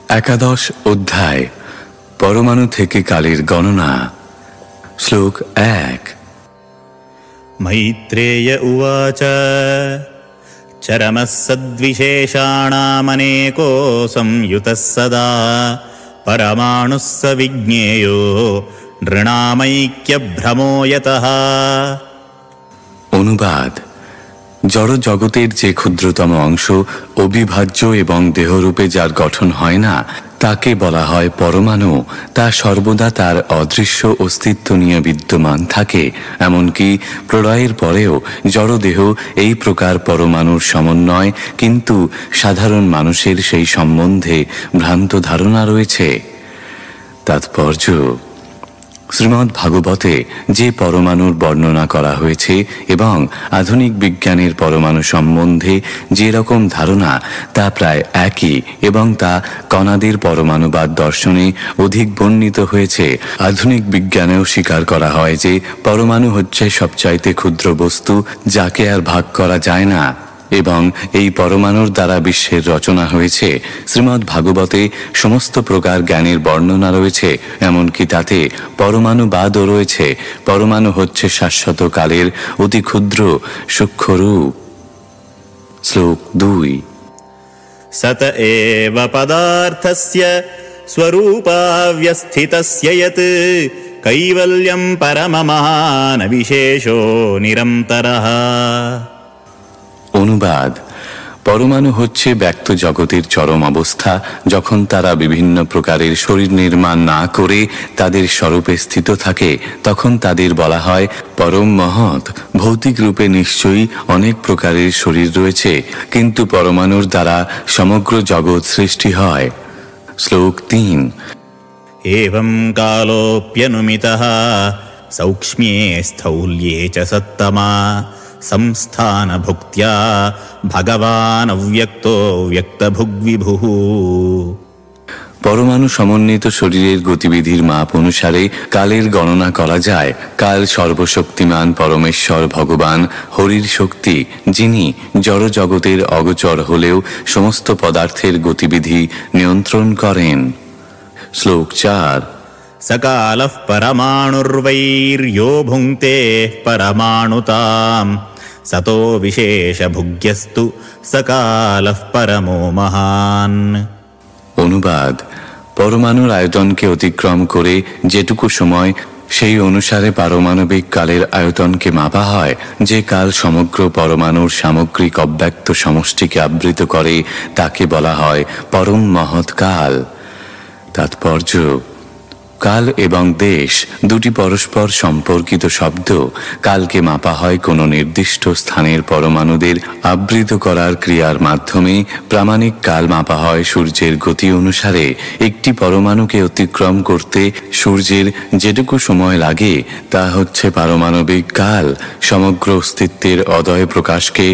একাদশ অধ্যায় পরমাণু থেকে কালের গণনা। শ্লোক 1। मैत्रेय उवाच चरमः सद्विशेषाणामनेको संयुतः सदा परमाणुः स विज्ञेयो नृणामैक्यभ्रमो यतः। অনুবাদ: জড় জগতের যে ক্ষুদ্রতম অংশ অবিভাজ্য এবং দেহরূপে যার গঠন হয় না তাকে বলা হয় পরমাণু। তা সর্বদা তার অদৃশ্য অস্তিত্ব নিয়ে বিদ্যমান থাকে। এমনকি প্রলয়ের পরেও জড়দেহ এই প্রকার পরমাণুর সমন্বয়, কিন্তু সাধারণ মানুষের সেই সম্বন্ধে ভ্রান্ত ধারণা রয়েছে। তাৎপর্য: শ্রীমদ্ ভাগবতে যে পরমাণুর বর্ণনা করা হয়েছে এবং আধুনিক বিজ্ঞানের পরমাণু সম্বন্ধে যে রকম ধারণা তা প্রায় একই, এবং তা কণাদের পরমাণুবাদ দর্শনে অধিক বর্ণিত হয়েছে। আধুনিক বিজ্ঞানেও স্বীকার করা হয় যে পরমাণু হচ্ছে সবচাইতে ক্ষুদ্র বস্তু, যাকে আর ভাগ করা যায় না, এবং এই পরমাণুর দ্বারা বিশ্বের রচনা হয়েছে। শ্রীমদ্ ভাগবতে সমস্ত প্রকার জ্ঞানের বর্ণনা রয়েছে, এমনকি তাতে পরমাণুবাদও রয়েছে। পরমাণু হচ্ছে শাশ্বত কালের অতি ক্ষুদ্র সূক্ষ্মরূপ। শ্লোক 2। सत एव पदार्थस्य स्वरूपाव्यस्थितस्य यत् कैवल्यं परममहान् विशेषो निरन्तरः। অনুবাদ: পরমাণু হচ্ছে ব্যক্ত জগতের চরম অবস্থা। যখন তারা বিভিন্ন প্রকারের শরীর নির্মাণ না করে তাদের স্বরূপে স্থিত থাকে, তখন তাদের বলা হয় পরম মহৎ। ভৌতিক রূপে নিশ্চয়ই অনেক প্রকারের শরীর রয়েছে, কিন্তু পরমাণুর দ্বারা সমগ্র জগৎ সৃষ্টি হয়। শ্লোক 3। एवं कालोऽप्यनुमितः सौक्ष्म्ये स्थौल्ये च सत्तमा संस्थानभुक्त्या भगवान् अव्यक्तो व्यक्तभुग्विभुः। পরমাণু সমন্বিত শরীরের গতিবিধির মাপ অনুসারে কালের গণনা করা যায়। কাল সর্বশক্তিমান পরমেশ্বর ভগবান হরির শক্তি, যিনি জড় জগতের অগোচর হলেও সমস্ত পদার্থের গতিবিধি নিয়ন্ত্রণ করেন। শ্লোক 4। सकालः परमाणुर्वैर्यो भुङ्क्ते परमाणुताम् सतो विशेषभुग्यस्तु सकालः परमो महान्। অনুবাদ: পরমাণুর আয়তনকে অতিক্রম করে যেটুকু সময়, সেই অনুসারে পারমাণবিক কালের আয়তনকে মাপা হয়। যে কাল সমগ্র পরমাণুর সামগ্রিক অব্যক্ত সমষ্টিকে আবৃত করে তাকে বলা হয় পরম মহৎ কাল। তাৎপর্য: কাল এবং দেশ দুটি পরস্পর সম্পর্কিত শব্দ। কালকে মাপা হয় কোনো নির্দিষ্ট স্থানের পরমাণুদের আবৃত করার ক্রিয়ার মাধ্যমে। প্রামাণিক কাল মাপা হয় সূর্যের গতি অনুসারে। একটি পরমাণুকে অতিক্রম করতে সূর্যের যেটুকু সময় লাগে তা হচ্ছে পারমাণবিক কাল। সমগ্র অস্তিত্বের অদয় প্রকাশকে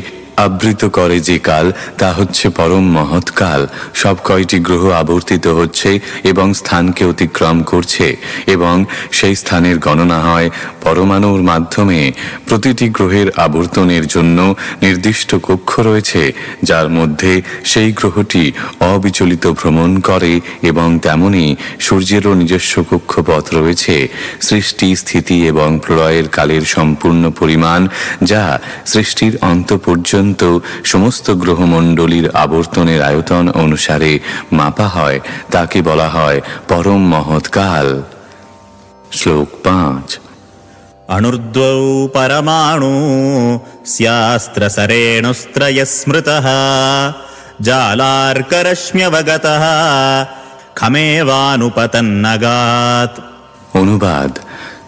আবৃত করে যে কাল, তা হচ্ছে পরম মহৎ কাল। সব কয়টি গ্রহ আবর্তিত হচ্ছে এবং স্থানকে অতিক্রম করছে, এবং সেই স্থানের গণনা হয় পরমাণুর মাধ্যমে। প্রতিটি গ্রহের আবর্তনের জন্য নির্দিষ্ট কক্ষ রয়েছে, যার মধ্যে সেই গ্রহটি অবিচলিত ভ্রমণ করে, এবং তেমনি সূর্যেরও নিজস্ব কক্ষপথ রয়েছে। সৃষ্টি, স্থিতি এবং প্রলয়ের কালের সম্পূর্ণ পরিমাণ, যা সৃষ্টির অন্ত পর্যন্ত সমস্ত গ্রহমণ্ডলীর আবর্তনের আয়তন অনুসারে মাপা হয়, তাকে বলা হয় পরম মহৎ কাল। শ্লোক 5। अणुर्द्वौ परमाणु स्यास्त्रसरेणुस्त्रयः स्मृतः जालार्करश्म्यवगतः खमेवानुपतन्नगात्। অনুবাদ: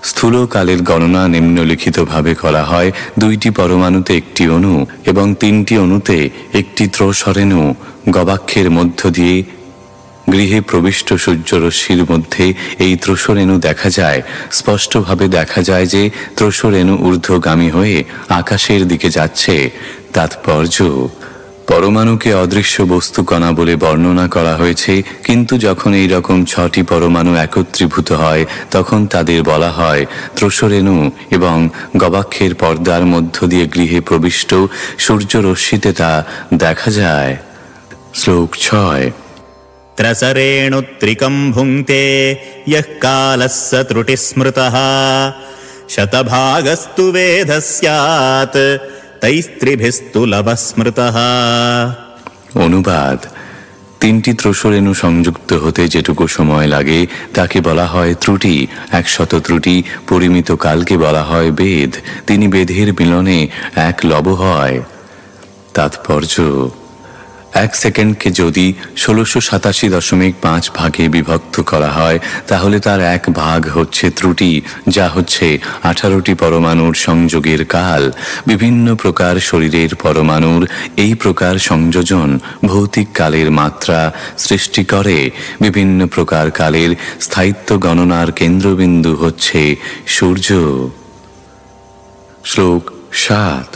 স্থূল কালের গণনা নিম্নলিখিতভাবে করা হয়। 2টি পরমাণুতে একটি অণু এবং 3টি অণুতে একটি ত্রসরেণু। গবাক্ষের মধ্য দিয়ে গৃহে প্রবিষ্ট সূর্যরশ্মির মধ্যে এই ত্রসরেণু দেখা যায়। স্পষ্টভাবে দেখা যায় যে ত্রসরেণু ঊর্ধ্বগামী হয়ে আকাশের দিকে যাচ্ছে। তাৎপর্য: পরমাণুকে অদৃশ্য বস্তু কণা বলে বর্ণনা করা হয়েছে, কিন্তু যখন এই রকম 6টি পরমাণু একত্রীভূত হয় তখন তাদের বলা হয় ত্রসরেণু, এবং গবাক্ষের পর্দার মধ্য দিয়ে গৃহে প্রবিষ্ট সূর্যরশ্মিতে তা দেখা যায়। শ্লোক 6। त्रसरेणुत्रिकं भुङ्क्ते यः कालः स त्रुटिस्मृतः शतभागस्तु वेदः स्यात् तैस्त्रिभिस्तु लवः स्मृतः। অনুবাদ: তিনটি ত্রসরেণু সংযুক্ত হতে যেটুকু সময় লাগে তাকে বলা হয় ত্রুটি। 100 ত্রুটি পরিমিত কালকে বলা হয় বেদ। তিনি বেদের মিলনে এক লব হয়। তাৎপর্য: 1 সেকেন্ডকে যদি 1687.5 ভাগে বিভক্ত করা হয় তাহলে তার এক ভাগ হচ্ছে ত্রুটি, যা হচ্ছে 18টি পরমাণুর সংযোগের কাল। বিভিন্ন প্রকার শরীরের পরমাণুর এই প্রকার সংযোজন ভৌতিক কালের মাত্রা সৃষ্টি করে। বিভিন্ন প্রকার কালের স্থায়িত্ব গণনার কেন্দ্রবিন্দু হচ্ছে সূর্য। শ্লোক 7।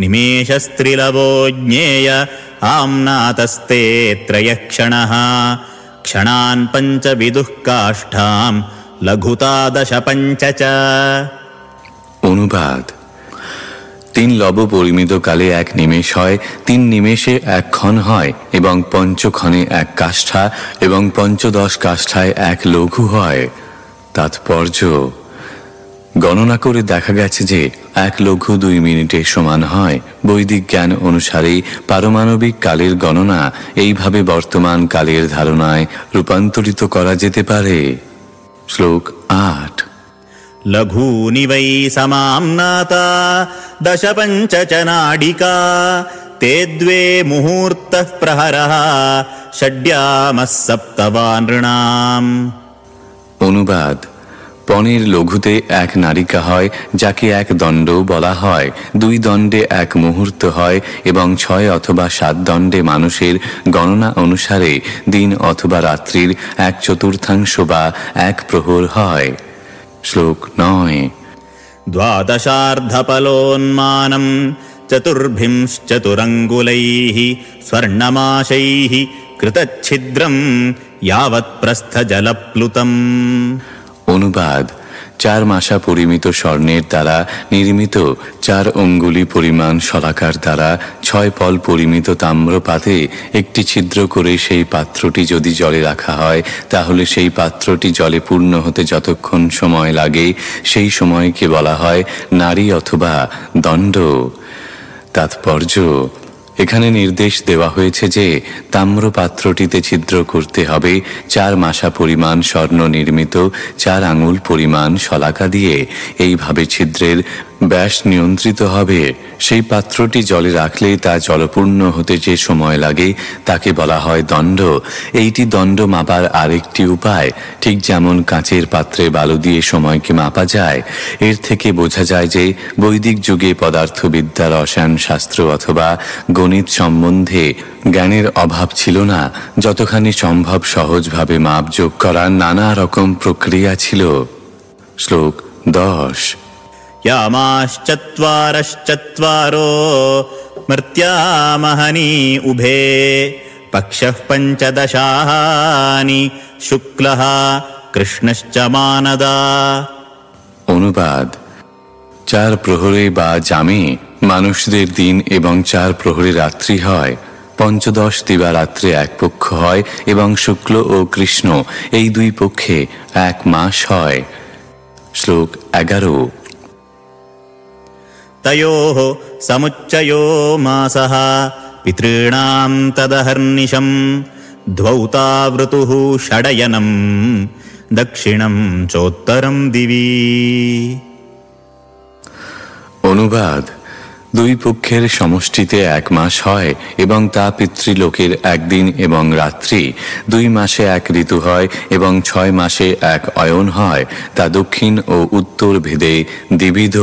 निमेषस्त्रिलवो ज्ञेय आम्नातस्ते त्रयः क्षणः क्षणान् पञ्चविदुः काष्ठां लघुता दश पञ्च च। অনুবাদ: 3 লব পরিমিত কালে এক নিমেষ হয়, 3 নিমেষে এক ক্ষণ হয় এবং পঞ্চক্ষণে এক কাষ্ঠা এবং পঞ্চদশ কাষ্ঠায় এক লঘু হয়। তাৎপর্য: গণনা করে দেখা গেছে যে এক লঘু 2 মিনিটে সমান হয়। বৈদিক জ্ঞান অনুসারে পারমাণবিক কালের গণনা এইভাবে বর্তমান কালের ধারণায় রূপান্তরিত করা যেতে পারে। শ্লোক 8। लघूनि वै समाम्नाता दश पञ्च च नाडिका ते द्वे मुहूर्तः प्रहरः षड्यामः सप्तवा नृणाम्। অনুবাদ: পনের লঘুতে এক নারিকা হয়, যাকে এক দণ্ড বলা হয়। 2 দণ্ডে এক মুহূর্ত হয় এবং 6 অথবা 7 দণ্ডে মানুষের গণনা অনুসারে দিন অথবা রাত্রির 1/4 বা 1 প্রহর হয়। শ্লোক 9। द्वादशार्धपलोन्मानं चतुर्भिंश्चतुरङ्गुलैः स्वर्णमाशैः कृतच्छिद्रं यावत्प्रस्थजलप्लुतम्। অনুবাদ: 4 মাসা পরিমিত স্বর্ণের দ্বারা নির্মিত 4 অঙ্গুলি পরিমাণ শলাকার দ্বারা 6 পল পরিমিত তাম্রপাতে একটি ছিদ্র করে সেই পাত্রটি যদি জলে রাখা হয় তাহলে সেই পাত্রটি জলে পূর্ণ হতে যতক্ষণ সময় লাগে সেই সময়কে বলা হয় নারী অথবা দণ্ড। তাৎপর্য: এখানে নির্দেশ দেওয়া হয়েছে যে তাম্রপাত্রটিতে ছিদ্র করতে হবে 4 মাসা পরিমাণ স্বর্ণ নির্মিত 4 আঙুল পরিমাণ শলাকা দিয়ে। এইভাবে ছিদ্রের ব্যাস নিয়ন্ত্রিত হবে। সেই পাত্রটি জলে রাখলে তা জলপূর্ণ হতে যে সময় লাগে তাকে বলা হয় দণ্ড। এইটি দণ্ড মাপার আরেকটি উপায়। ঠিক যেমন কাঁচের পাত্রে বালু দিয়ে সময়কে মাপা যায়। এর থেকে বোঝা যায় যে বৈদিক যুগে পদার্থবিদ্যা, রসায়ন শাস্ত্র অথবা গণিত সম্বন্ধে জ্ঞানের অভাব ছিল না। যতখানি সম্ভব সহজভাবে মাপযোগ করার নানা রকম প্রক্রিয়া ছিল। শ্লোক 10। यामाश्चत्वारश्चत्वारो मर्त्यामहनी उभे पक्षः पञ्चदशानि शुक्लः कृष्णश्च मानदा। অনুবাদ: 4 প্রহরে বা জামে মানুষদের দিন এবং 4 প্রহরে রাত্রি হয়। 15 দিবারাত্রে এক পক্ষ হয় এবং শুক্ল ও কৃষ্ণ এই 2 পক্ষে এক মাস হয়। শ্লোক 11। तयोः समुच्चयो मासः पितॄणां तदहर्निशं द्वौतावृतुः षडयनं दक्षिणं चोत्तरं दिवि। অনুবাদ: 2 পক্ষের সমষ্টিতে এক মাস হয় এবং তা পিতৃলোকের একদিন এবং রাত্রি। 2 মাসে এক ঋতু হয় এবং 6 মাসে এক অয়ন হয়। তা দক্ষিণ ও উত্তর ভেদে দ্বিবিধ।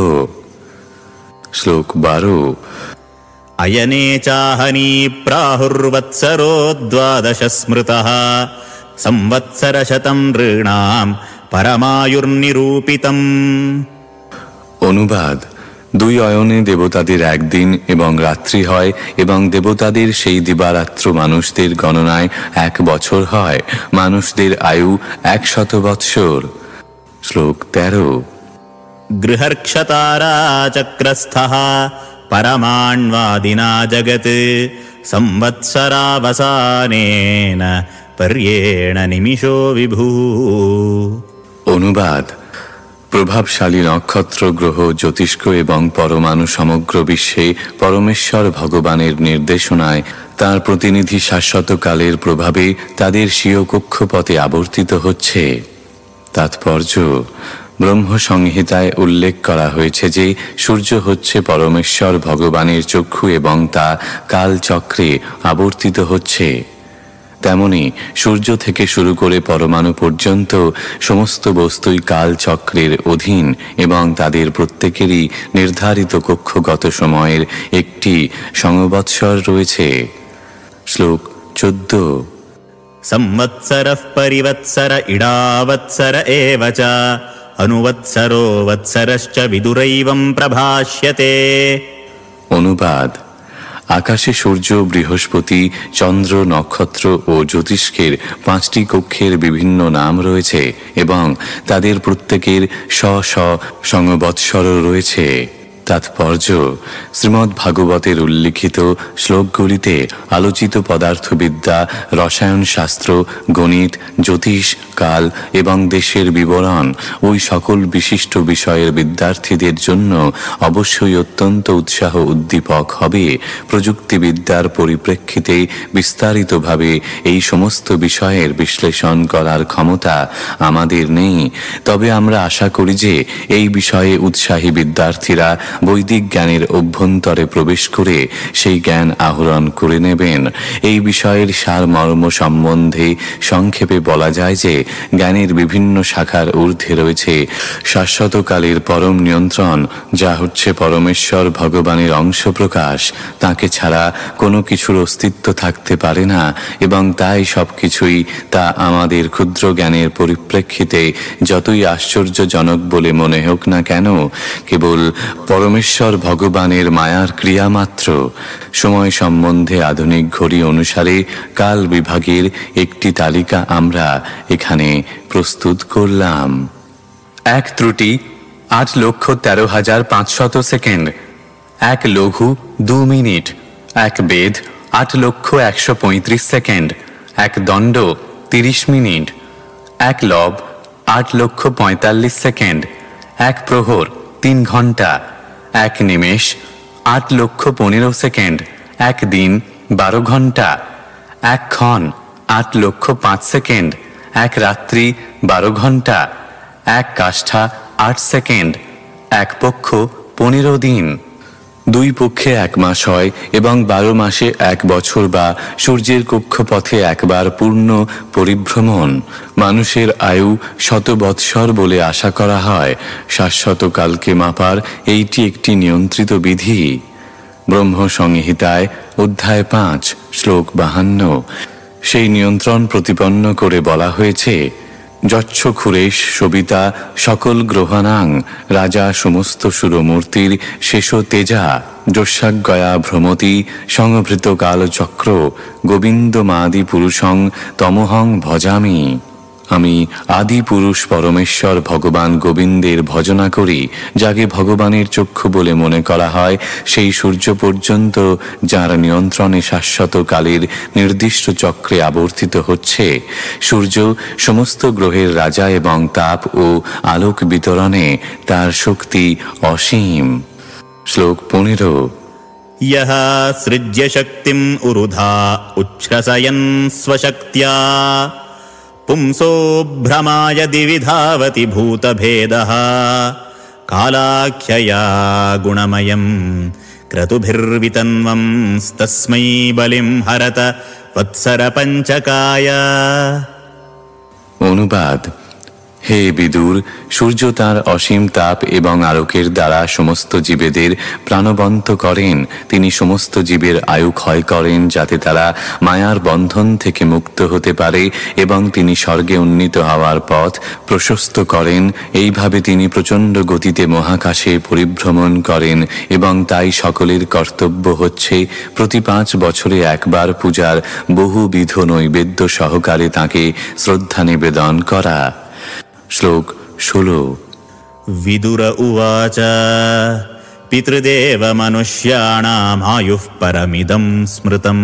শ্লোক 12। अयने चाहनी प्राहुर्वत्सरो द्वादश स्मृतः संवत्सरशतं नृणां परमायुर्निरूपितम्। অনুবাদ: 2 অয়নে দেবতাদের একদিন এবং রাত্রি হয় এবং দেবতাদের সেই দিবারাত্র মানুষদের গণনায় 1 বছর হয়। মানুষদের আয়ু 100 বৎসর। শ্লোক 13। गृहर्क्षतारा चक्रस्थः परमाण्वादिना जगत् संवत्सरावसानेन पर्येण निमिषो विभुः। অনুবাদ: প্রভাবশালী নক্ষত্র, গ্রহ, জ্যোতিষ্ক এবং পরমাণু সমগ্র বিশ্বে পরমেশ্বর ভগবানের নির্দেশনায় তার প্রতিনিধি শাশ্বত কালের প্রভাবে তাদের স্বীয় কক্ষপথে আবর্তিত হচ্ছে। তাৎপর্য: ব্রহ্ম সংহিতায় উল্লেখ করা হয়েছে যে সূর্য হচ্ছে পরমেশ্বর ভগবানের চক্ষু এবং তা কালচক্রে আবর্তিত হচ্ছে। তেমনি সূর্য থেকে শুরু করে পরমাণু পর্যন্ত সমস্ত বস্তুই কালচক্রের অধীন এবং তাদের প্রত্যেকেরই নির্ধারিত কক্ষগত সময়ের একটি সংবৎসর রয়েছে। শ্লোক 14। संवत्सरः परिवत्सर इडावत्सर एव च अनुवत्सरो वत्सरश्च विदुरैवं प्रभाष्यते। অনুবাদ: আকাশে সূর্য, বৃহস্পতি, চন্দ্র, নক্ষত্র ও জ্যোতিষ্কের 5টি কক্ষের বিভিন্ন নাম রয়েছে এবং তাদের প্রত্যেকের স্ব সংবৎসরও রয়েছে। তাৎপর্য: শ্রীমদ্ ভাগবতের উল্লিখিত শ্লোকগুলিতে আলোচিত পদার্থবিদ্যা, রসায়নশাস্ত্র, গণিত, জ্যোতিষ, কাল এবং দেশের বিবরণ ওই সকল বিশিষ্ট বিষয়ের বিদ্যার্থীদের জন্য অবশ্যই অত্যন্ত উৎসাহ উদ্দীপক হবে। প্রযুক্তিবিদ্যার পরিপ্রেক্ষিতে বিস্তারিতভাবে এই সমস্ত বিষয়ের বিশ্লেষণ করার ক্ষমতা আমাদের নেই, তবে আমরা আশা করি যে এই বিষয়ে উৎসাহী বিদ্যার্থীরা বৈদিক জ্ঞানের অভ্যন্তরে প্রবেশ করে সেই জ্ঞান আহরণ করে নেবেন। এই বিষয়ের সারমর্ম সম্বন্ধে সংক্ষেপে বলা যায় যে জ্ঞানের বিভিন্ন শাখার ঊর্ধ্বে রয়েছে শাশ্বতকালের পরম নিয়ন্ত্রণ, যা হচ্ছে পরমেশ্বর ভগবানের অংশ প্রকাশ। তাকে ছাড়া কোনো কিছুর অস্তিত্ব থাকতে পারে না এবং তাই সবকিছুই তা আমাদের ক্ষুদ্র জ্ঞানের পরিপ্রেক্ষিতে যতই আশ্চর্যজনক বলে মনে হোক না কেন, কেবল পরমেশ্বর ভগবানের মায়ার ক্রিয়া মাত্র। সময় সম্বন্ধে আধুনিক ঘড়ি অনুসারে কাল বিভাগের একটি তালিকা আমরা এখানে প্রস্তুত করলাম। 1 ত্রুটি 8,13,500 সেকেন্ড। 1 লঘু 2 মিনিট। 1 বেদ 8,135 সেকেন্ড। 1 দণ্ড 30 মিনিট। 1 লব 8,45,000 সেকেন্ড। 1 প্রহর 3 ঘন্টা। 1 নিমেষ 8,15,000 সেকেন্ড। 1 দিন 12 ঘন্টা। 1 ক্ষণ 8,05,000 সেকেন্ড। 1 রাত্রি 12 ঘন্টা। 1 কাষ্ঠা 8 সেকেন্ড। 1 পক্ষ 15 দিন। 2 পক্ষে 1 মাস হয় এবং 12 মাসে 1 বছর বা সূর্যের কক্ষপথে একবার পূর্ণ পরিভ্রমণ। মানুষের আয়ু 100 বৎসর বলে আশা করা হয়। শাশ্বত কালকে মাপার এইটি একটি নিয়ন্ত্রিত বিধি। ব্রহ্ম সংহিতায় অধ্যায় 5 শ্লোক 52 সেই নিয়ন্ত্রণ প্রতিপন্ন করে বলা হয়েছে, যচ্ছ ক্ষুরেশ সবিতা সকল গ্রহাণাং রাজা সমস্ত সুরমূর্তির শেষ তেজা যস্যাজ্ঞয়া ভ্রমতি সংভৃত কালচক্র গোবিন্দমাদি পুরুষং তমহং ভজামি। আমি আদি পুরুষ পরমেশ্বর ভগবান গোবিন্দের ভজনা করি। যাকে ভগবানের চক্ষু বলে মনে করা হয় সেই সূর্য পর্যন্ত যার নিয়ন্ত্রণে শাশ্বত কালের নির্দিষ্ট চক্রে আবর্তিত হচ্ছে। সূর্য সমস্ত গ্রহের রাজা এবং তাপ ও আলোক বিতরণে তার শক্তি অসীম। শ্লোক 15। यः सृज्य शक्तिम् उरुधा उच्छ्रसयन् स्वशक्त्या पुंसो भ्रमाय दिवि धावति भूतभेदः कालाख्यया गुणमयम् क्रतुभिर्वितन्वं तस्मै बलिं हरत वत्सरपञ्चकाय। অনুবাদ: হে বিদুর, সূর্য তাঁর অসীম তাপ এবং আলোকের দ্বারা সমস্ত জীবেদের প্রাণবন্ত করেন। তিনি সমস্ত জীবের আয়ু ক্ষয় করেন যাতে তারা মায়ার বন্ধন থেকে মুক্ত হতে পারে এবং তিনি স্বর্গে উন্নীত হওয়ার পথ প্রশস্ত করেন। এইভাবে তিনি প্রচণ্ড গতিতে মহাকাশে পরিভ্রমণ করেন এবং তাই সকলের কর্তব্য হচ্ছে প্রতি 5 বছরে একবার পূজার বহুবিধ নৈবেদ্য সহকারে তাঁকে শ্রদ্ধা নিবেদন করা। শ্লোক 16। विदुर उवाच পিতৃদেব মনুষ্যাণামায়ুঃ পরমিদং স্মৃতম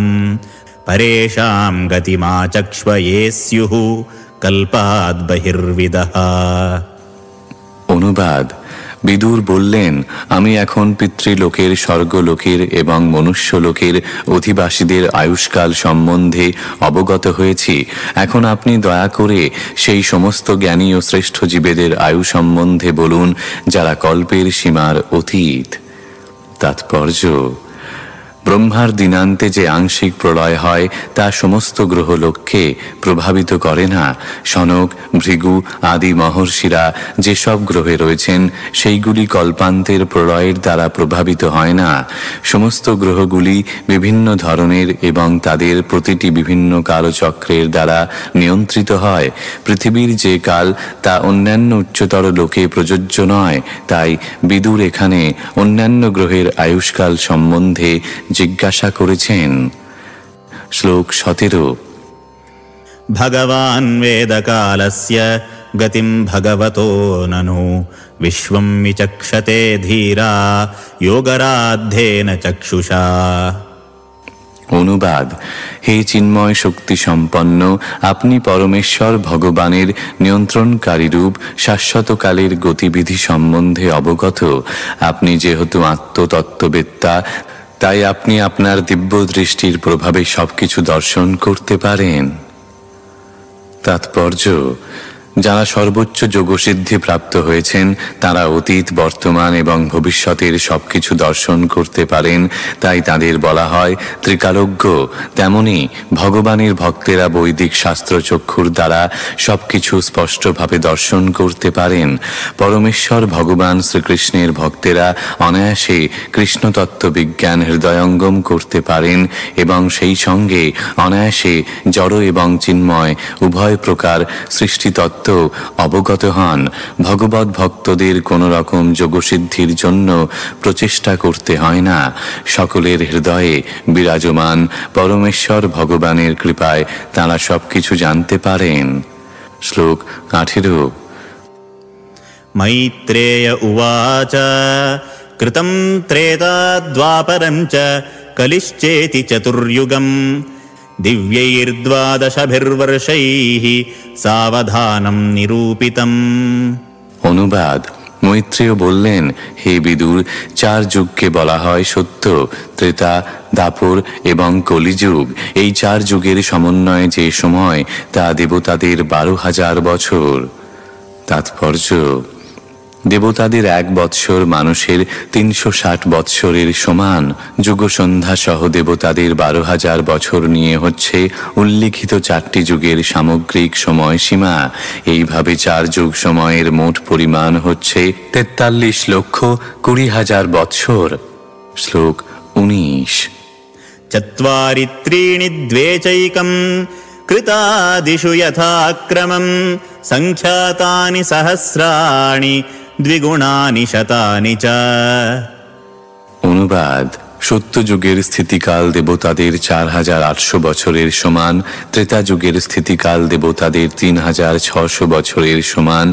পরেষাং গতিমাচক্ষ্ব ये স্যুঃ কল্পাদ বহির্বিদঃ। অনুবাদ: বিদুর বললেন, আমি এখন পিতৃলোকের, স্বর্গলোকের এবং মনুষ্যলোকের অধিবাসীদের আয়ুষ্কাল সম্বন্ধে অবগত হয়েছি। এখন আপনি দয়া করে সেই সমস্ত জ্ঞানী ও শ্রেষ্ঠ জীবেদের আয়ু সম্বন্ধে বলুন যারা কল্পের সীমার অতীত। তাৎপর্য: ব্রহ্মার দিনান্তে যে আংশিক প্রলয় হয় তা সমস্ত গ্রহলোককে প্রভাবিত করে না। সনক, ভৃগু আদি মহর্ষিরা যেসব গ্রহে রয়েছেন সেইগুলি কল্পান্তের প্রলয়ের দ্বারা প্রভাবিত হয় না। সমস্ত গ্রহগুলি বিভিন্ন ধরনের এবং তাদের প্রতিটি বিভিন্ন কালচক্রের দ্বারা নিয়ন্ত্রিত হয়। পৃথিবীর যে কাল তা অন্যান্য উচ্চতর লোকে প্রযোজ্য নয়, তাই বিদুর এখানে অন্যান্য গ্রহের আয়ুষ্কাল সম্বন্ধে জিজ্ঞাসা করেছেন। শ্লোক 17। ভগবান বেদকালস্য গতিম ভগবতো ননু বিশ্বম বিচক্ষতে ধীরা যোগরাধ্যেন চক্ষুষা। অনুবাদ: হে চিন্ময় শক্তি সম্পন্ন, আপনি পরমেশ্বর ভগবানের নিয়ন্ত্রণকারী রূপ শাশ্বতকালের গতিবিধি সম্বন্ধে অবগত। আপনি যেহেতু আত্মতত্ত্ববেত্তা, তাই আপনি আপনার দিব্য দৃষ্টির প্রভাবে সবকিছু দর্শন করতে পারেন। তাৎপর্য: যারা সর্বোচ্চ যোগসিদ্ধি প্রাপ্ত হয়েছেন তারা অতীত, বর্তমান এবং ভবিষ্যতের সবকিছু দর্শন করতে পারেন, তাই তাদের বলা হয় ত্রিকালজ্ঞ। তেমনি ভগবানের ভক্তেরা বৈদিক শাস্ত্রচক্ষুর দ্বারা সবকিছু স্পষ্টভাবে দর্শন করতে পারেন। পরমেশ্বর ভগবান শ্রীকৃষ্ণের ভক্তেরা অনায়াসে কৃষ্ণতত্ত্ব বিজ্ঞান হৃদয়ঙ্গম করতে পারেন এবং সেই সঙ্গে অনায়াসে জড় এবং চিন্ময় উভয় প্রকার সৃষ্টিতত্ত্ব অবগত হন। ভগবত ভক্তদের কোন রকম যোগসিদ্ধির জন্য প্রচেষ্টা করতে হয় না। সকলের হৃদয়ে বিরাজমান পরমেশ্বর ভগবানের কৃপায় তাঁরা সবকিছু জানতে পারেন। শ্লোক 18। মৈত্রেয় উবাচ কৃতম ত্রেতা দ্বাপরং চ কলিশ্চেতি চতুর্যুগম দিব্যৈর্দ্বাদশভির্বর্ষৈঃ সাবধানম নিরূপিতম। অনুবাদ: মৈত্রেয় বললেন, হে বিদুর, 4 যুগকে বলা হয় সত্য, ত্রেতা, দাপর এবং কলিযুগ। এই 4 যুগের সমন্বয়ে যে সময় তা দেবতাদের 12,000 বছর। তাৎপর্য: দেবতাদের 1 বৎসর মানুষের 360 বৎসরের সমান। যুগসন্ধ্যা সহ দেবতাদের 12,000 বছর নিয়ে হচ্ছে উল্লিখিত 4টি যুগের সামগ্রিক সময়সীমা। এইভাবে 4 যুগ সময়ের মোট পরিমাণ হচ্ছে 43,20,000 বৎসর। শ্লোক 19। চত্বারি ত্রীণি দ্বে চৈকম কৃতাদিষু যথাক্রমম সংখ্যাতানি সহস্রাণি দ্বিগুণানি শতানি চ। অনুবাদ: সত্যযুগের স্থিতিকাল দেবতাদের 4,800 বছরের সমান, ত্রেতা যুগের স্থিতিকাল দেবতাদের 3,600 বছরের সমান,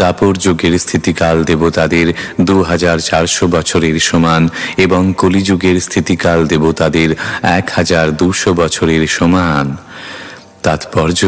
দাপর যুগের স্থিতিকাল দেবতাদের 2,400 বছরের সমান এবং কলিযুগের স্থিতিকাল দেবতাদের 1,200 বছরের সমান। তাৎপর্য: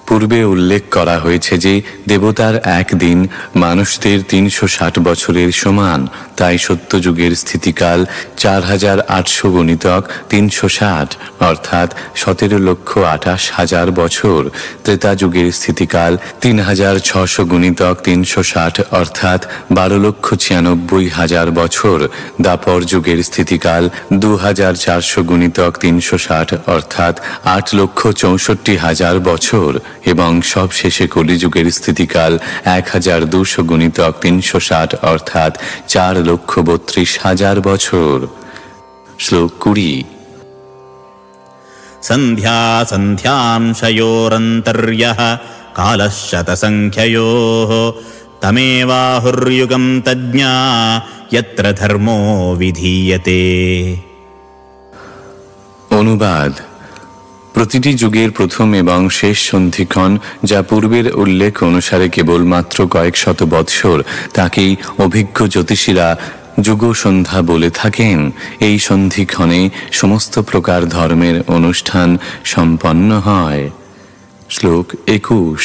পূর্বে উল্লেখ করা হয়েছে যে দেবতার 1 দিন মানুষদের 360 বছরের সমান, তাই সত্যযুগের স্থিতিকাল 4,800 গুণিতক 360 অর্থাৎ 17,28,000 বছর। ত্রেতা যুগের স্থিতিকাল 3,600 গুণিতক 360 অর্থাৎ 12,96,000 বছর। দাপর যুগের স্থিতিকাল 2,400 গুণিতক 360 অর্থাৎ 8,64,000 বছর এবং সবশেষে কলিযুগের স্থিতিকাল 1,200 গুণিতক 360 অর্থাৎ 4,32,000 বছর। শ্লোক 20। সন্ধ্যা সন্ধ্যাংশয়োরন্তর্যঃ কালশতসংখ্যয়োঃ তমেবাহুর্যুগম তজ্ঞা যত্র ধর্মো বিধীয়তে। অনুবাদ: প্রতিটি যুগের প্রথম এবং শেষ সন্ধিক্ষণ, যা পূর্বের উল্লেখ অনুসারে কেবলমাত্র কয়েক শত বৎসর, তাকেই অভিজ্ঞ জ্যোতিষীরা যুগ সন্ধ্যা বলে থাকেন। এই সন্ধিক্ষণে সমস্ত প্রকার ধর্মের অনুষ্ঠান সম্পন্ন হয়। শ্লোক 21।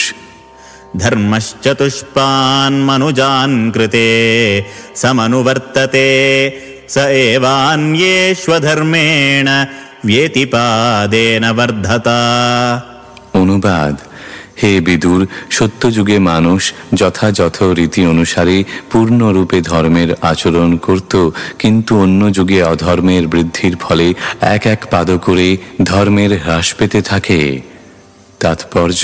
ধর্মশ্চতুষ্পান মনুজান কৃতে সমনুবর্ততে স এবান্যেষ্বধর্মেণ ব্যতিপাদেন বর্ধতা। অনুবাদ: হে বিদুর, সত্যযুগে মানুষ যথাযথ রীতি অনুসারে পূর্ণরূপে ধর্মের আচরণ করত, কিন্তু অন্য যুগে অধর্মের বৃদ্ধির ফলে এক এক পাদ করে ধর্মের হ্রাস পেতে থাকে। তাৎপর্য: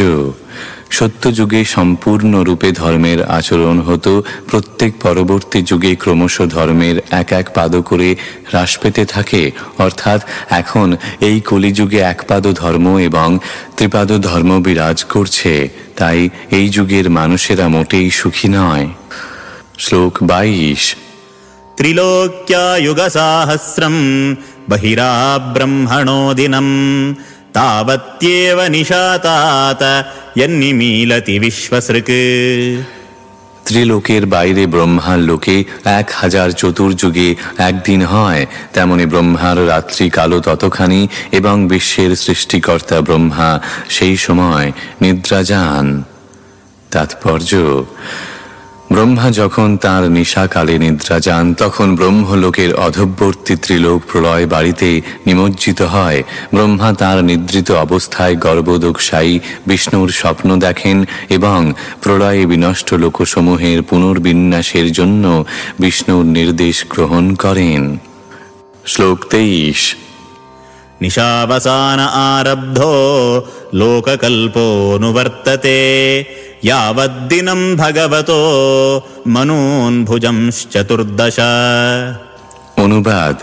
সত্যযুগে সম্পূর্ণরূপে ধর্মের আচরণ হতো, প্রত্যেক পরবর্তী যুগে ক্রমশ ধর্মের এক এক পাদ করে হ্রাস পেতে থাকে। অর্থাৎ এখন এই কলিযুগে একপাদ ধর্ম এবং ত্রিপাদ ধর্ম বিরাজ করছে। তাই এই যুগের মানুষেরা মোটেই সুখী নয়। শ্লোক 22। ত্রিলোক্যা যুগসাহস্রম বহিরাব্রহ্মণো দিনম তাবত্যেব নিশাতাত যন্নিমীলতি বিশ্বসৃক। ত্রিলোকের বাইরে ব্রহ্মার লোকে 1000 চতুর্যুগে একদিন হয়, তেমনি ব্রহ্মার রাত্রি কালো ততখানি, এবং বিশ্বের সৃষ্টিকর্তা ব্রহ্মা সেই সময় নিদ্রা যান। তাৎপর্য: ব্রহ্মা যখন তাঁর নিশাকালে নিদ্রা যান, তখন ব্রহ্মলোকের অধঃবর্তী ত্রিলোক প্রলয় বাড়িতে নিমজ্জিত হয়। ব্রহ্মা তাঁর নিদ্রিত অবস্থায় গর্ভোদকশায়ী বিষ্ণুর স্বপ্ন দেখেন এবং প্রলয়ে বিনষ্ট লোকসমূহের পুনর্বিন্যাসের জন্য বিষ্ণুর নির্দেশ গ্রহণ করেন। শ্লোক 23। নিশাবসান আরব্ধো লোককল্পোনুবর্ততে यावद्दिनं भगवतो मनून्भुजंश्चतुर्दश। অনুবাদ: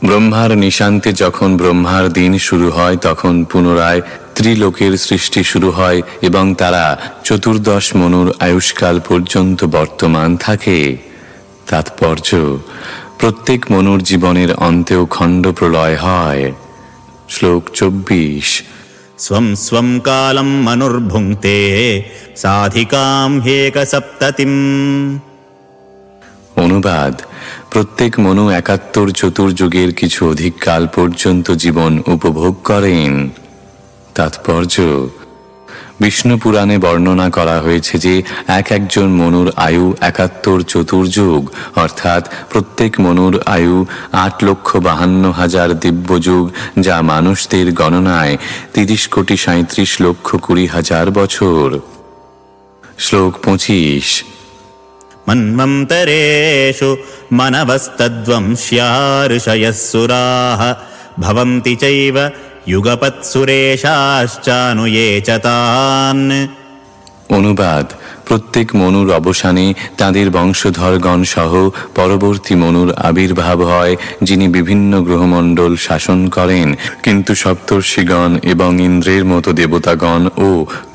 ব্রহ্মার নিশান্তে যখন ব্রহ্মার দিন শুরু হয়, তখন পুনরায় ত্রিলোকের সৃষ্টি শুরু হয় এবং তারা 14 মনুর আয়ুষ্কাল পর্যন্ত বর্তমান থাকে। তাৎপর্য: প্রত্যেক মনুর জীবনের অন্তেও খণ্ড প্রলয় হয়। শ্লোক 24। स्वं स्वं कालं मनुर्भुङ्क्ते साधिकां ह्येकसप्ततिम्। অনুবাদ: প্রত্যেক মনু 71 চতুর্যুগের কিছু অধিক কাল পর্যন্ত জীবন উপভোগ করেন। তাৎপর্য: বিষ্ণু পুরাণে বর্ণনা করা হয়েছে যে একজন মনুর আয়ু 71 চতুর্যুগ, অর্থাৎ প্রত্যেক মনুর আয়ু 8,52,000 দিব্যযুগ, যা মানুষদের গণনায় 30,37,20,000 বছর। শ্লোক 25। মন্বন্তরেষু মানবস্তদ্বংস্যা ঋষয়ঃ ভবন্তি চৈব যুগপৎসুরেশাশ্চানুয়ে চ তান। অনুবাদ: প্রত্যেক মনুর অবসানে তাদের বংশধরগণ সহ পরবর্তী মনুর আবির্ভাব হয়, যিনি বিভিন্ন গ্রহমণ্ডল শাসন করেন। কিন্তু সপ্তর্ষিগণ এবং ইন্দ্রের মতো দেবতাগণ ও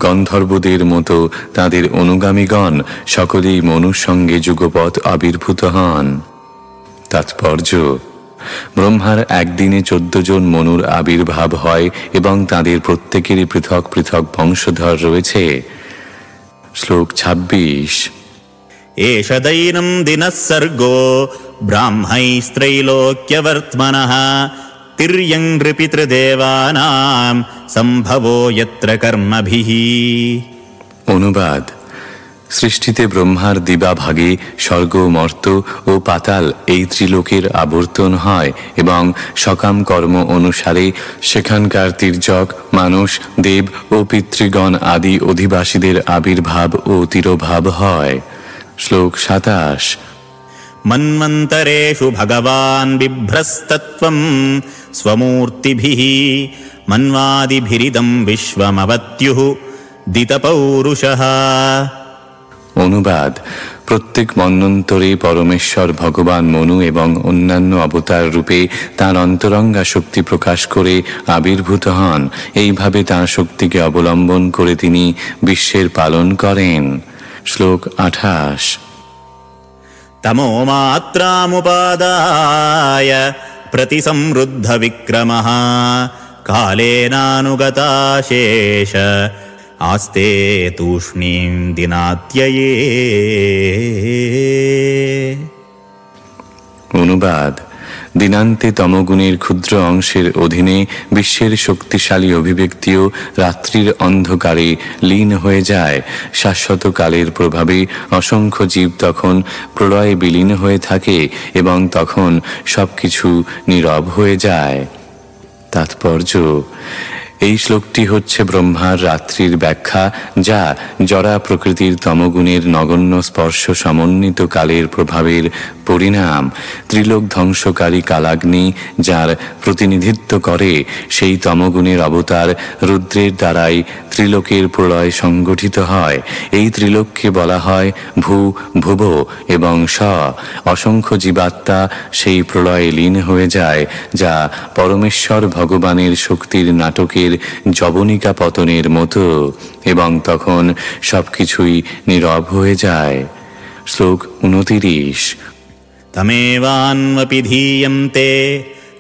গন্ধর্বদের মতো তাদের অনুগামীগণ সকলেই মনুর সঙ্গে যুগপৎ আবির্ভূত হন। তাৎপর্য: ব্রহ্মার একদিনে 14 জন মনুর আবির্ভাব হয় এবং তাদের প্রত্যেকেরই পৃথক পৃথক বংশধর রয়েছে। শ্লোক 26। এষ দৈনম দিনঃ সর্গো ব্রাহ্মৈস্ত্রৈলোক্যবর্ত্মনঃ তির্যং নৃপিতৃদেবানাং সম্ভবো যত্র কর্মভিঃ। অনুবাদ: সৃষ্টিতে ব্রহ্মার দিবাভাগে স্বর্গ, মর্ত ও পাতাল এই ত্রিলোকের আবর্তন হয় এবং সকাম কর্ম অনুসারে সেখানকার তির্যক, মানুষ, দেব ও পিতৃগণ আদি অধিবাসীদের আবির্ভাব ও তিরোভাব হয়। শ্লোক 27। মন্বন্তরেষু ভগবান বিভ্রস্তত্বম স্বমূর্তিভিঃ মন্বাদিভিরিদং বিশ্বমবত্যুঃ দিতপৌরুষঃ। অনুবাদ: প্রত্যেক মন্বন্তরে পরমেশ্বর ভগবান মনু এবং অন্যান্য অবতার রূপে তাঁর অন্তরঙ্গা শক্তি প্রকাশ করে আবির্ভূত হন। এইভাবে তাঁর শক্তিকে অবলম্বন করে তিনি বিশ্বের পালন করেন। শ্লোক 28। তমো মাত্রামুপাদায় প্রতিসমৃদ্ধ বিক্রমঃ কালেনানুগতাশেষ আস্তে তূষ্ণীং দিনাত্যয়ে। অনুবাদ: দিনান্তে তমগুণের ক্ষুদ্র অংশের অধীনে বিশ্বের শক্তিশালী অভিব্যক্তিও রাত্রির অন্ধকারে লীন হয়ে যায়। শাশ্বত কালের প্রভাবে অসংখ্য জীব তখন প্রলয়ে বিলীন হয়ে থাকে এবং তখন সবকিছু নীরব হয়ে যায়। তাৎপর্য: এই শ্লোকটি হচ্ছে ব্রহ্মার রাত্রির ব্যাখ্যা, যা জরা প্রকৃতির তমগুণের নগণ্য স্পর্শ সমন্বিত কালের প্রভাবের পরিণাম। ত্রিলোক ধ্বংসকারী কালাগ্নি যার প্রতিনিধিত্ব করে, সেই তমগুণের অবতার রুদ্রের দ্বারাই ত্রিলোকের প্রলয় সংগঠিত হয়। এই ত্রিলোককে বলা হয় ভূ, ভুব এবং স। অসংখ্য জীবাত্মা সেই প্রলয়ে লীন হয়ে যায়, যা পরমেশ্বর ভগবানের শক্তির নাটকের যবনিকা পতনের মতো, এবং তখন সবকিছুই নীরব হয়ে যায়। শ্লোক 29। তমেবান্বপিধীয়ন্তে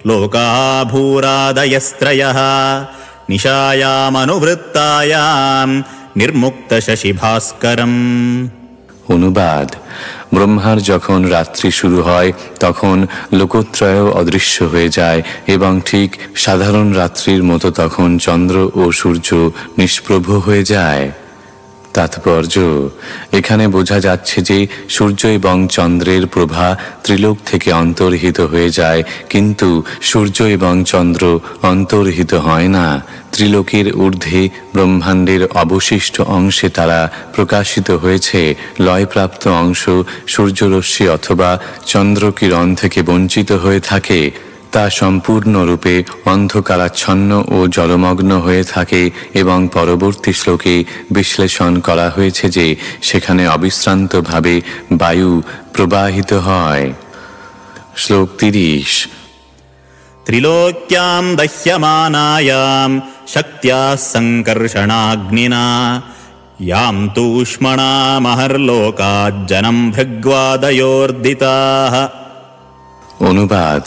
লোকাঃ ভূরাদয়স্ত্রয়ঃ নিশায়ামনুবৃত্তায়াম নির্মুক্তশশিভাস্করম। অনুবাদ: ব্রহ্মার যখন রাত্রি শুরু হয় তখন লোকত্রয় অদৃশ্য হয়ে যায় এবং ঠিক সাধারণ রাত্রির মতো তখন চন্দ্র ও সূর্য নিষ্প্রভ হয়ে যায়। তাৎপর্য: এখানে বোঝা যাচ্ছে যে সূর্য এবং চন্দ্রের প্রভা ত্রিলোক থেকে অন্তর্হিত হয়ে যায়, কিন্তু সূর্য এবং চন্দ্র অন্তর্হিত হয় না। ত্রিলোকের ঊর্ধ্বে ব্রহ্মাণ্ডের অবশিষ্ট অংশে তারা প্রকাশিত হয়েছে। লয়প্রাপ্ত অংশ সূর্যরশ্মি অথবা চন্দ্রকিরণ থেকে বঞ্চিত হয়ে থাকে। তা সম্পূর্ণরূপে অন্ধকারাচ্ছন্ন ও জলমগ্ন হয়ে থাকে এবং পরবর্তী শ্লোকে বিশ্লেষণ করা হয়েছে যে সেখানে অবিশ্রান্তভাবে বায়ু প্রবাহিত হয়। শ্লোক 30। ত্রিলোক্যাম দহ্যমানায়াম শক্ত্যা সংকর্ষণাগ্নিনা ইয়াম তূষ্মণা মহর্লোকাজ্জনম ভৃগ্বাদয়োর্দিতাঃ। অনুবাদ: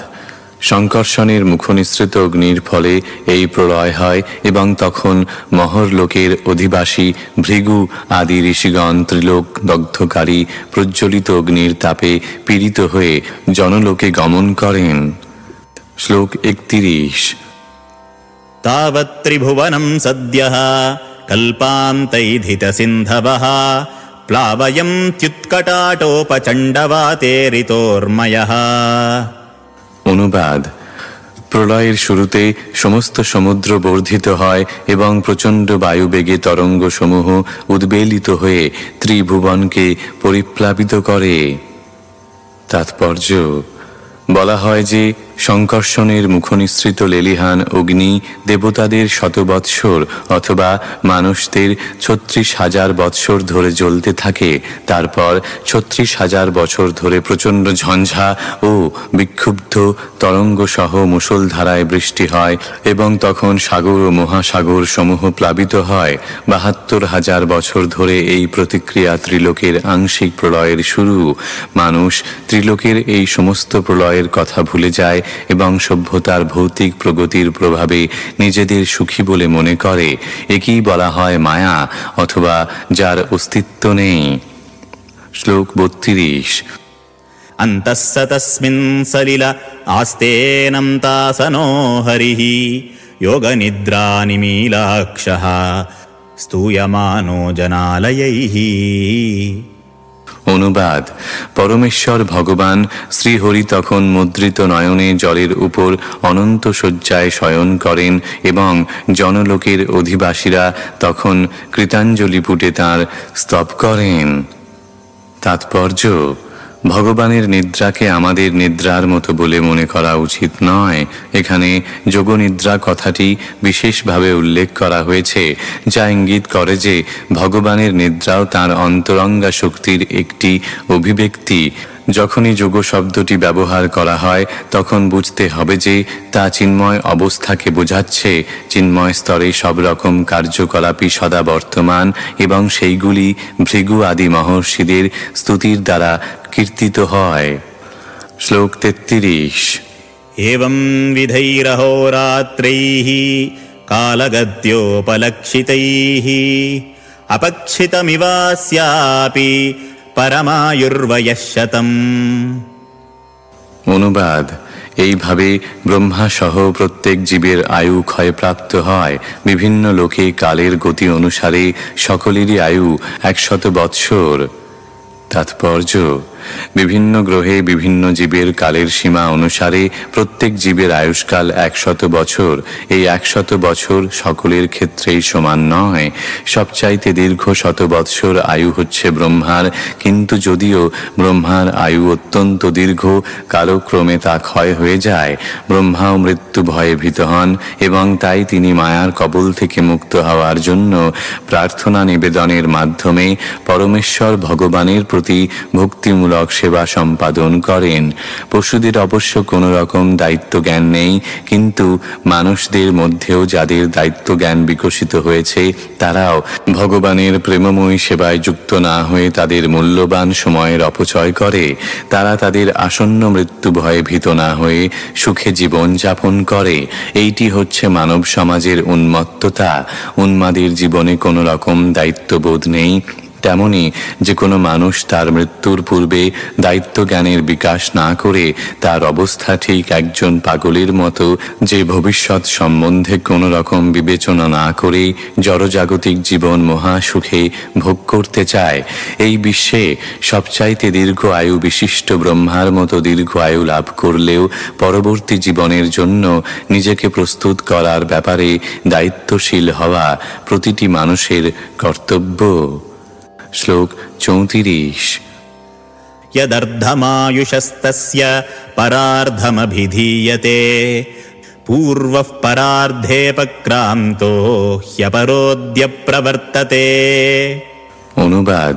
সংকর্ষণের মুখনিসৃত অগ্নির ফলে এই প্রলয় হয় এবং তখন মহরলোকের অধিবাসী ভৃগু আদি ঋষিগণ ত্রিলোক দগ্ধকারী প্রজ্বলিত অগ্নির তাপে পীড়িত হয়ে জনলোকে গমন করেন। শ্লোক 31। তাবৎ ত্রিভুবনম সদ্যঃ কল্পান্তৈধিতসিন্ধবঃ প্লাবয়ন্ত্युत्कटाटोपचण्डवातेरितोर्मयः। অনুবাদ: প্রলয়ের শুরুতে সমস্ত সমুদ্র বর্ধিত হয় এবং প্রচণ্ড বায়ুবেগে তরঙ্গসমূহ উদ্বেলিত হয়ে ত্রিভুবনকে পরিপ্লাবিত করে। তাৎপর্য: বলা হয় যে সংকর্ষণের মুখনিসৃত লেলিহান অগ্নি দেবতাদের শতবৎসর অথবা মানুষদের 36,000 বৎসর ধরে জ্বলতে থাকে। তারপর 36,000 বছর ধরে প্রচণ্ড ঝঞ্ঝা ও বিক্ষুব্ধ তরঙ্গ সহ মুষলধারায় বৃষ্টি হয় এবং তখন সাগর ও মহাসাগর সমূহ প্লাবিত হয়। 72,000 বছর ধরে এই প্রতিক্রিয়া ত্রিলোকের আংশিক প্রলয়ের শুরু। মানুষ ত্রিলোকের এই সমস্ত প্রলয়ের কথা ভুলে যায় এবং সভ্যতার ভৌতিক প্রগতির প্রভাবে নিজেদের সুখী বলে মনে করে। একেই বলা হয় মায়া, অথবা যার অস্তিত্ব নেই। শ্লোক 32। অন্তঃ তস্মিन् সলিল আস্তেনম তাসনো হরিঃ যোগনিদ্রা নিমীলাক্ষঃ স্তূয়মানো জনালয়ৈঃ। অনুবাদ: পরমেশ্বর ভগবান শ্রীহরি তখন মুদ্রিত নয়নে জলের উপর অনন্ত শয্যায় শয়ন করেন এবং জনলোকের অধিবাসীরা তখন কৃতাঞ্জলি পুটে তাঁর স্তব করেন। তাৎপর্য: ভগবানের নিদ্রাকে আমাদের নিদ্রার মতো বলে মনে করা উচিত নয়। এখানে যোগনিদ্রা কথাটি বিশেষভাবে উল্লেখ করা হয়েছে, যা ইঙ্গিত করে যে ভগবানের নিদ্রাও তাঁর অন্তরঙ্গা শক্তির একটি অভিব্যক্তি। যখনই যোগ শব্দটি ব্যবহার করা হয় তখন বুঝতে হবে যে তা চিন্ময় অবস্থাকে বোঝাচ্ছে। চিন্ময় স্তরে সব রকম কার্যকলাপই সদা বর্তমান এবং সেইগুলি ভৃগু আদি মহর্ষিদের স্তুতির দ্বারা কীর্তিত হয়। শ্লোক 33। এবং বিধৈরহোরাত্রৈঃ কালগত্যোপলক্ষিতৈঃ অপক্ষিতমিবাস্যাপি পরমায়ুর্বয়ঃ শতম। অনুবাদ: এইভাবে ব্রহ্মা সহ প্রত্যেক জীবের আয়ু ক্ষয়প্রাপ্ত হয়। বিভিন্ন লোকে কালের গতি অনুসারে সকলেরই আয়ু 100 বৎসর। তাৎপর্য: বিভিন্ন গ্রহে বিভিন্ন জীবের কালের সীমা অনুসারে প্রত্যেক জীবের আয়ুষ্কাল 100 বছর। এই 100 বছর সকলের ক্ষেত্রেই সমান নয়। সবচাইতে দীর্ঘ 100 বৎসর আয়ু হচ্ছে ব্রহ্মার, কিন্তু যদিও ব্রহ্মার আয়ু অত্যন্ত দীর্ঘ, কালক্রমে তা ক্ষয় হয়ে যায়। ব্রহ্মাও মৃত্যু ভয়ে ভীত হন এবং তাই তিনি মায়ার কবল থেকে মুক্ত হওয়ার জন্য প্রার্থনা নিবেদনের মাধ্যমে পরমেশ্বর ভগবানের প্রতি ভক্তিমূলক সেবা সম্পাদন করেন। পশুদের অবশ্য কোনো রকম দায়িত্ব জ্ঞান নেই, কিন্তু মানুষদের মধ্যেও যাদের দায়িত্ব জ্ঞান বিকশিত হয়েছে তারাও ভগবানের প্রেমময়ী সেবায় যুক্ত না হয়ে তাদের মূল্যবান সময়ের অপচয় করে। তারা তাদের আসন্ন মৃত্যু ভয়ে ভীত না হয়ে সুখে জীবন যাপন করে। এইটি হচ্ছে মানব সমাজের উন্মত্ততা। উন্মাদের জীবনে কোনো রকম দায়িত্ববোধ নেই। তেমনি যে কোনো মানুষ তার মৃত্যুর পূর্বে দায়িত্ব জ্ঞানের বিকাশ না করে তার অবস্থা ঠিক একজন পাগলের মতো, যে ভবিষ্যৎ সম্বন্ধে কোনো রকম বিবেচনা না করে জড়জাগতিক জীবন মহাসুখে ভোগ করতে চায়। এই বিশ্বে সবচাইতে দীর্ঘ আয়ু বিশিষ্ট ব্রহ্মার মতো দীর্ঘ আয়ু লাভ করলেও পরবর্তী জীবনের জন্য নিজেকে প্রস্তুত করার ব্যাপারে দায়িত্বশীল হওয়া প্রতিটি মানুষের কর্তব্য। শ্লোক 34। यदर्धमायुषस्तस्य परार्धमभिधीयते पूर्वः परार्धेऽपक्रान्तो ह्यपरोऽद्य प्रवर्तते। অনুবাদ: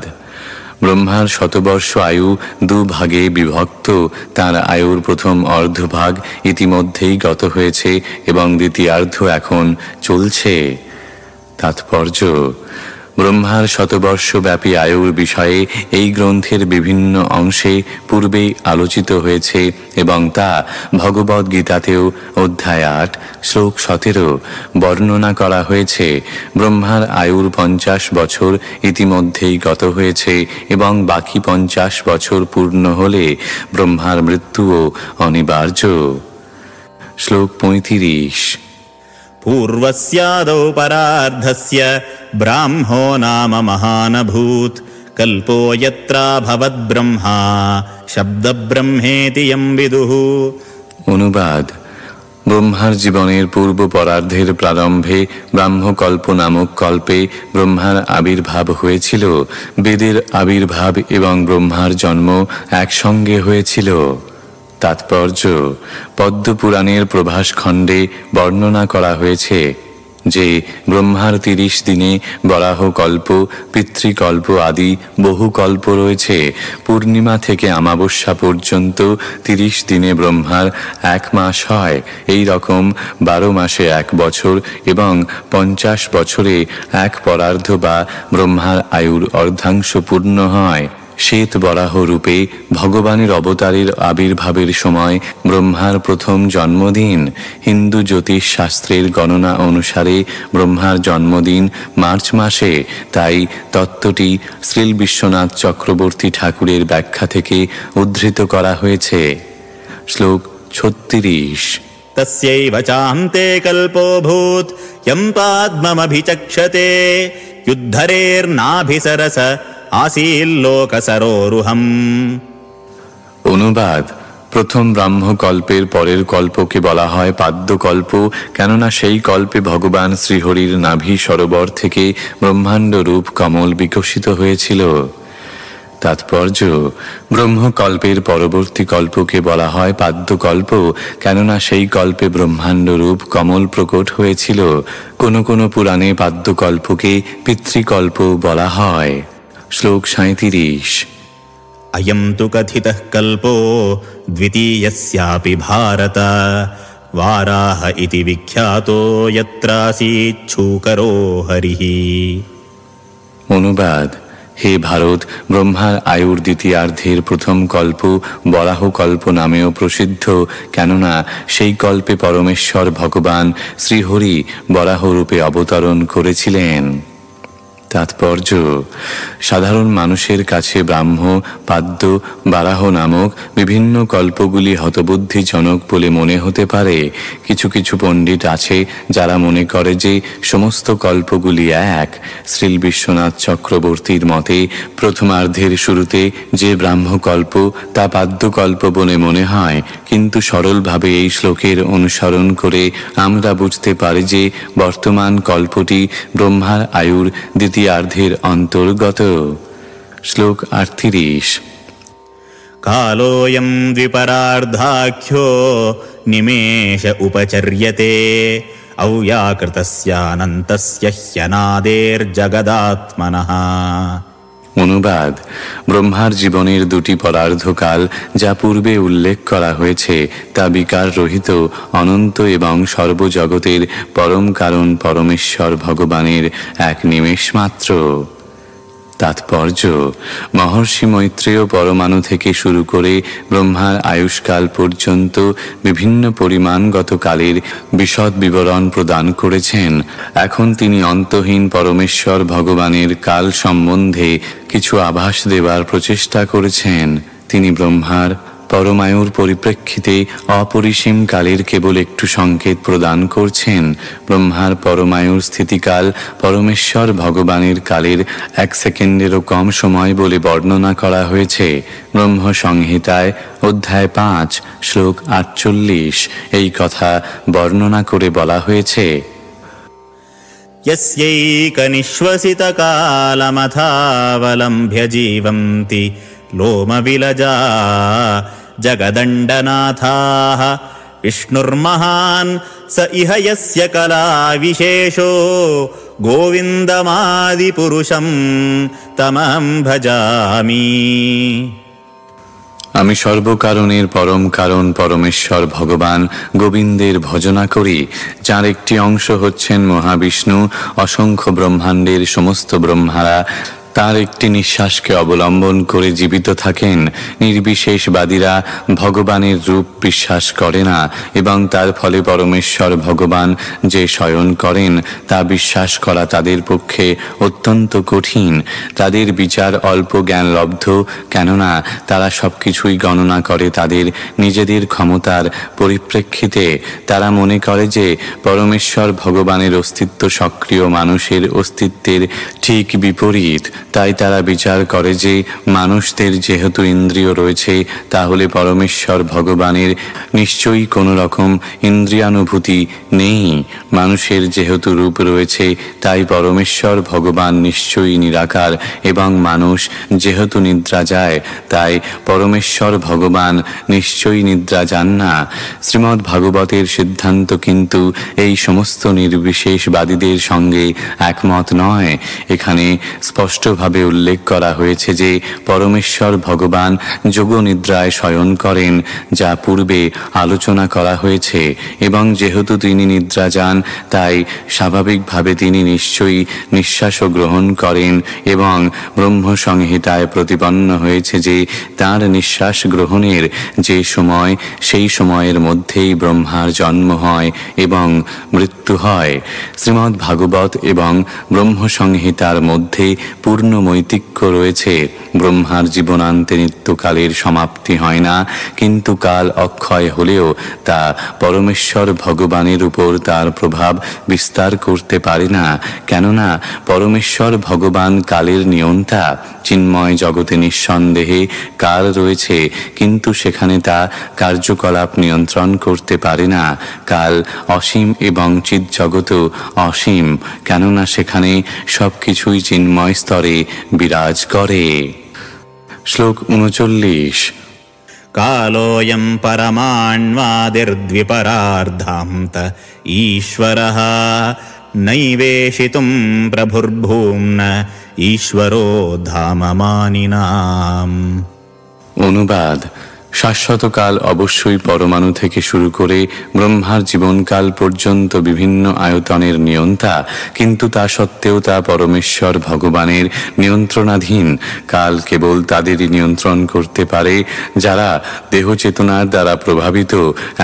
ব্রহ্মার শতবর্ষ আয়ু দুভাগে বিভক্ত। তার আয়ুর প্রথম অর্ধভাগ ইতিমধ্যেই গত হয়েছে এবং দ্বিতীয়ার্ধ এখন চলছে। তাৎপর্য: ব্রহ্মার শতবর্ষব্যাপী আয়ুর বিষয়ে এই গ্রন্থের বিভিন্ন অংশে পূর্বেই আলোচিত হয়েছে এবং তা ভগবদ্গীতাতেও অধ্যায় 8 শ্লোক 17 বর্ণনা করা হয়েছে। ব্রহ্মার আয়ুর 50 বছর ইতিমধ্যেই গত হয়েছে এবং বাকি 50 বছর পূর্ণ হলে ব্রহ্মার মৃত্যুও অনিবার্য। শ্লোক 35। पूर्वस्यादौ परार्धस्य ब्राह्मो नाम महानभूत् कल्पो यत्राभवद्ब्रह्मा शब्दब्रह्मेति यं विदुः। অনুবাদ: ব্রহ্মার জীবনের পূর্ব পরার্ধের প্রারম্ভে ব্রাহ্মকল্প নামক কল্পে ব্রহ্মার আবির্ভাব হয়েছিল। বেদের আবির্ভাব এবং ব্রহ্মার জন্ম একসঙ্গে হয়েছিল। তাৎপর্য: পদ্মপুরাণের প্রভাস খণ্ডে বর্ণনা করা হয়েছে যে ব্রহ্মার 30 দিনে বরাহ কল্প, পিতৃকল্প আদি বহু কল্প রয়েছে। পূর্ণিমা থেকে অমাবস্যা পর্যন্ত 30 দিনে ব্রহ্মার 1 মাস হয়। এই রকম 12 মাসে 1 বছর এবং 50 বছরে 1 পরার্ধ বা ব্রহ্মার আয়ুর অর্ধাংশ পূর্ণ হয়। শ্বেত বরাহ রূপে ভগবানের অবতারের আবির্ভাবের সময় ব্রহ্মার প্রথম জন্মদিন। হিন্দু জ্যোতিষ শাস্ত্রের গণনা অনুসারে ব্রহ্মার জন্মদিন মার্চ মাসে। তাই তত্ত্বটি শ্রীল বিশ্বনাথ চক্রবর্তী ঠাকুরের ব্যাখ্যা থেকে উদ্ধৃত করা হয়েছে। শ্লোক 36। तस्यैव चान्ते कल्पोऽभूत् यं पाद्ममभिचक्षते युद्धरेर्नाभिसरस आसील्लोकसरोरुहम्। অনুবাদ: প্রথম ব্রাহ্মকল্পের পরের কল্পকে বলা হয় পাদ্যকল্প, কেননা সেই কল্পে ভগবান শ্রীহরির নাভি সরোবর থেকে ব্রহ্মাণ্ড রূপ কমল বিকশিত হয়েছিল। তাৎপর্য: ব্রহ্মকল্পের পরবর্তী কল্পকে বলা হয় পাদ্যকল্প, কেননা সেই কল্পে ব্রহ্মাণ্ড রূপ কমল প্রকট হয়েছিল। কোনো কোনো পুরাণে পাদ্যকল্পকে পিতৃকল্প বলা হয়। শ্লোক 37। अयं तु कथितः कल्पो द्वितीयस्यापि भारत वाराह इति विख्यातो यत्रासीच्छूकरो हरिः। অনুবাদ: হে ভারত, ব্রহ্মার আয়ুর দ্বিতীয়ার্ধের প্রথম কল্প বরাহ কল্প নামেও প্রসিদ্ধ, কেননা সেই কল্পে পরমেশ্বর ভগবান শ্রীহরি বরাহ রূপে অবতরণ করেছিলেন। তাৎপর্য: সাধারণ মানুষের কাছে ব্রাহ্ম, পাদ্য, বারাহ নামক বিভিন্ন কল্পগুলি হতবুদ্ধিজনক বলে মনে হতে পারে। কিছু কিছু পণ্ডিত আছে যারা মনে করে যে সমস্ত কল্পগুলি এক। শ্রীল বিশ্বনাথ চক্রবর্তীর মতে প্রথমার্ধের শুরুতে যে ব্রাহ্মকল্প তা পাদ্যকল্প বলে মনে হয়, কিন্তু সরলভাবে এই শ্লোকের অনুসরণ করে আমরা বুঝতে পারি যে বর্তমান কল্পটি ব্রহ্মার আয়ুর দ্বিতীয়ার্ধের অন্তর্গত। শ্লোক 38। কালোऽयं দ্বিপরার্ধাখ্যো নিমেষ উপচর্যতে অব্যাকৃতস্যানন্তস্য হ্যনাদের্জগদাত্মনঃ। অনুবাদ: ব্রহ্মার জীবনের দুটি পরার্ধকাল যা পূর্বে উল্লেখ করা হয়েছে তা বিকার রহিত, অনন্ত এবং সর্বজগতের পরম কারণ পরমেশ্বর ভগবানের এক নিমেষ মাত্র। তাৎপর্য: মহর্ষি মৈত্রেয় পরমাণু থেকে শুরু করে ব্রহ্মার আয়ুষ্কাল পর্যন্ত বিভিন্ন পরিমাণগত কালের বিশদ বিবরণ প্রদান করেছেন। এখন তিনি অন্তহীন পরমেশ্বর ভগবানের কাল সম্বন্ধে কিছু আভাস দেবার প্রচেষ্টা করেছেন। তিনি ব্রহ্মার পরমায়ুর পরিপ্রেক্ষিতে অপরিসীম কালের কেবল একটু সংকেত প্রদান করছেন। ব্রহ্মার পরমায়ুর স্থিতিকাল পরমেশ্বর ভগবানের কালের 1 সেকেন্ডেরও কম সময় বলে বর্ণনা করা হয়েছে। ব্রহ্ম সংহিতায় অধ্যায় 5 শ্লোক 48 এই কথা বর্ণনা করে বলা হয়েছে: यस्यैकनिश्वसितकालमथावलम्भ्य जीवन्ति लोमविलजा जगदण्डनाथाः विष्णुर्महान् स इह यस्य कलाविशेषो गोविन्दमादिपुरुषं तमहं भजामि। আমি সর্বকারণের পরম কারণ পরমেশ্বর ভগবান গোবিন্দের ভজনা করি, যার একটি অংশ হচ্ছেন মহাবিষ্ণু। অসংখ্য ব্রহ্মাণ্ডের সমস্ত ব্রহ্মারা তার একটি নিঃশ্বাসকে অবলম্বন করে জীবিত থাকেন। নির্বিশেষবাদীরা ভগবানের রূপ বিশ্বাস করে না এবং তার ফলে পরমেশ্বর ভগবান যে শয়ন করেন তা বিশ্বাস করা তাদের পক্ষে অত্যন্ত কঠিন। তাদের বিচার অল্প জ্ঞানলব্ধ, কেননা তারা সব কিছুই গণনা করে তাদের নিজেদের ক্ষমতার পরিপ্রেক্ষিতে। তারা মনে করে যে পরমেশ্বর ভগবানের অস্তিত্ব সক্রিয় মানুষের অস্তিত্বের ঠিক বিপরীত। তাই তারা বিচার করে যে মানুষদের যেহেতু ইন্দ্রিয় রয়েছে, তাহলে পরমেশ্বর ভগবানের নিশ্চয়ই কোনো রকম ইন্দ্রিয়ানুভূতি নেই। মানুষের যেহেতু রূপ রয়েছে, তাই পরমেশ্বর ভগবান নিশ্চয়ই নিরাকার, এবং মানুষ যেহেতু নিদ্রা যায়, তাই পরমেশ্বর ভগবান নিশ্চয়ই নিদ্রা যান না। শ্রীমদ্ ভাগবতের সিদ্ধান্ত কিন্তু এই সমস্ত নির্বিশেষবাদীদের সঙ্গে একমত নয়। এখানে স্পষ্টভাবে উল্লেখ করা হয়েছে যে পরমেশ্বর ভগবান যোগনিদ্রায় শয়ন করেন, যা পূর্বে আলোচনা করা হয়েছে, এবং যেহেতু তিনি নিদ্রা যান, তাই স্বাভাবিকভাবে তিনি নিশ্চয়ই নিঃশ্বাসও গ্রহণ করেন, এবং ব্রহ্ম সংহিতায় প্রতিপন্ন হয়েছে যে তাঁর নিঃশ্বাস গ্রহণের যে সময়, সেই সময়ের মধ্যেই ব্রহ্মার জন্ম হয় এবং মৃত্যু হয়। শ্রীমদ্ ভাগবত এবং ব্রহ্ম সংহিতার মধ্যে পূর্ণ মৈত্রিক্য রয়েছে। ব্রহ্মার জীবনান্তে নিত্যকালের সমাপ্তি হয় না, কিন্তু কাল অক্ষয় হলেও তা পরমেশ্বর ভগবানের উপর তার প্রভাব বিস্তার করতে পারে না, কেননা পরমেশ্বর ভগবান কালের নিয়ন্তা। চিন্ময় জগতে নিঃসন্দেহে কাল রয়েছে, কিন্তু সেখানে তা কার্যকলাপ নিয়ন্ত্রণ করতে পারে না। কাল অসীম এবং চিৎজগৎও অসীম, কেননা সেখানে সব কিছুই চিন্ময় স্তরে বিরাজ করে। শ্লোক 39। কালোऽয়ं পরমাণ্বাদির্দ্বিপরার্ধান্ত ঈশ্বরः নৈবেশিতুं প্রভুর্ভূম্ন ঈশ্বরো ধামমানিনাম। অনুবাদ: শাশ্বতকাল অবশ্যই পরমাণু থেকে শুরু করে ব্রহ্মার জীবনকাল পর্যন্ত বিভিন্ন আয়তনের নিয়ন্তা, কিন্তু তা সত্ত্বেও তা পরমেশ্বর ভগবানের নিয়ন্ত্রণাধীন। কাল কেবল তাদেরই নিয়ন্ত্রণ করতে পারে যারা দেহচেতনার দ্বারা প্রভাবিত,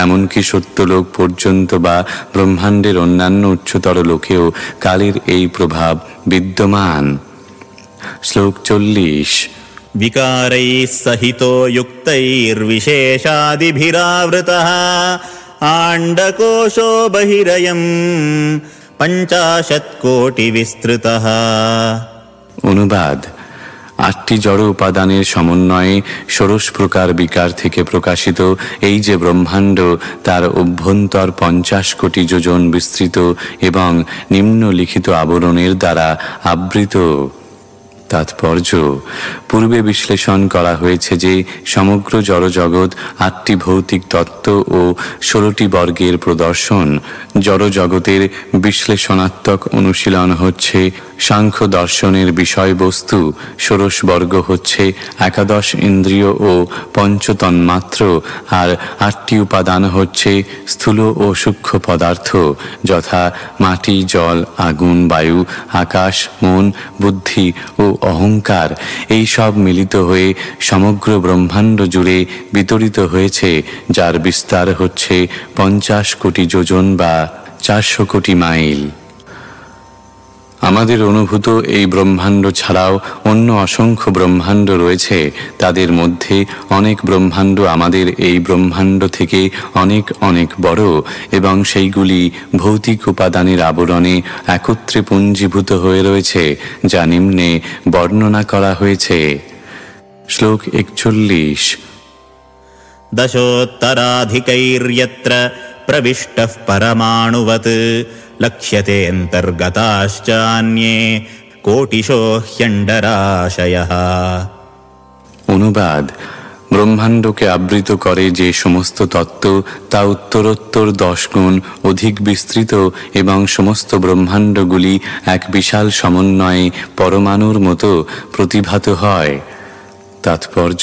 এমনকি সত্যলোক পর্যন্ত বা ব্রহ্মাণ্ডের অন্যান্য উচ্চতর লোকেও কালের এই প্রভাব বিদ্যমান। শ্লোক 40। विकारैः सहितो युक्तैर्विशेषादिभिरावृतः आण्डकोशो बहिरयम् 50 कोटि विस्तृतः। অনুবাদ: 8টি জড় উপাদানের সমন্বয়ে ষোড়শ প্রকার বিকার থেকে প্রকাশিত এই যে ব্রহ্মাণ্ড, তার অভ্যন্তর 50 কোটি যোজন বিস্তৃত এবং নিম্নলিখিত আবরণের দ্বারা আবৃত। তাৎপর্য: পূর্বে বিশ্লেষণ করা হয়েছে যে সমগ্র জড়জগৎ 8টি ভৌতিক তত্ত্ব ও 16টি বর্গের প্রদর্শন। জড়জগতের বিশ্লেষণাত্মক অনুশীলন হচ্ছে সাংখ্য দর্শনের বিষয়বস্তু, ষোড়শ বর্গ হচ্ছে 11 ইন্দ্রিয় ও পঞ্চতন্মাত্র, আর 8টি উপাদান হচ্ছে স্থূল ও সূক্ষ্ম পদার্থ, যথা মাটি, জল, আগুন, বায়ু, আকাশ, মন, বুদ্ধি ও অহংকার। এই সব মিলিত হয়ে সমগ্র ব্রহ্মাণ্ড জুড়ে বিতরিত হয়েছে, যার বিস্তার হচ্ছে 50 কোটি যোজন বা 400 কোটি মাইল। আমাদের অনুভূত এই ব্রহ্মাণ্ড ছাড়াও অন্য অসংখ্য ব্রহ্মাণ্ড রয়েছে। তাদের মধ্যে অনেক ব্রহ্মাণ্ড আমাদের এই ব্রহ্মাণ্ড থেকে অনেক অনেক বড়, এবং সেইগুলি ভৌতিক উপাদানের আবরণে একত্রে পুঞ্জীভূত হয়ে রয়েছে, যা নিম্নে বর্ণনা করা হয়েছে। শ্লোক 41। दशोत्तराधिकैर्यत्र प्रविष्टः परमाणुवत् लक्ष्यतेऽन्तर्गताश्चान्ये कोटिशो ह्यण्डराशयः। অনুবাদ: ব্রহ্মাণ্ডকে আবৃত করে যে সমস্ত তত্ত্ব, তা উত্তরোত্তর 10 গুণ অধিক বিস্তৃত, এবং সমস্ত ব্রহ্মাণ্ডগুলি এক বিশাল সমন্বয়ে পরমাণুর মতো প্রতিভাত হয়। তাৎপর্য: